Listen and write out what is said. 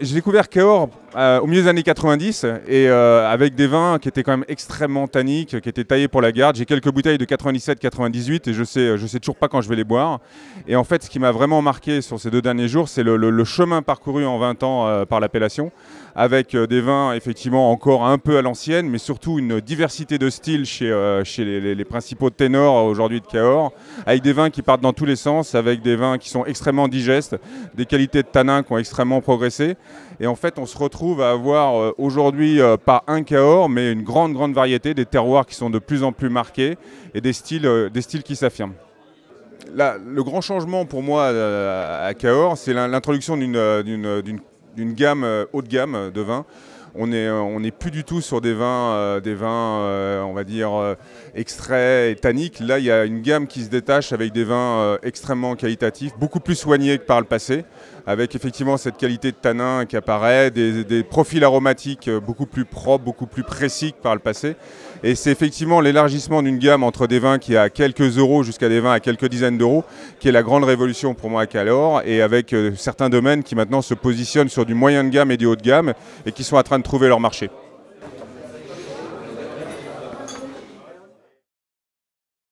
j'ai découvert Cahors au milieu des années 90 et avec des vins qui étaient quand même extrêmement tanniques, qui étaient taillés pour la garde. J'ai quelques bouteilles de 97-98 et je sais toujours pas quand je vais les boire. Et en fait, ce qui m'a vraiment marqué sur ces 2 derniers jours, c'est le chemin parcouru en 20 ans par l'appellation, avec des vins effectivement encore un peu à l'ancienne, mais surtout une diversité de styles chez les principaux ténors aujourd'hui de Cahors, avec des vins qui partent dans tous les sens, avec des vins qui sont extrêmement digestes, des qualités de tanin qui ont extrêmement progressé. Et en fait, on se retrouve à avoir aujourd'hui pas un Cahors, mais une grande variété, des terroirs qui sont de plus en plus marqués et des styles qui s'affirment. Le grand changement pour moi à Cahors, c'est l'introduction d'une gamme haut de gamme de vins. On n'est plus du tout sur des vins on va dire, extraits et tanniques. Là, il y a une gamme qui se détache avec des vins extrêmement qualitatifs, beaucoup plus soignés que par le passé, avec effectivement cette qualité de tanin qui apparaît, des profils aromatiques beaucoup plus propres, beaucoup plus précis que par le passé. Et c'est effectivement l'élargissement d'une gamme entre des vins qui a quelques euros jusqu'à des vins à quelques dizaines d'euros qui est la grande révolution pour moi à Cahors, et avec certains domaines qui maintenant se positionnent sur du moyen de gamme et du haut de gamme et qui sont en train de trouver leur marché.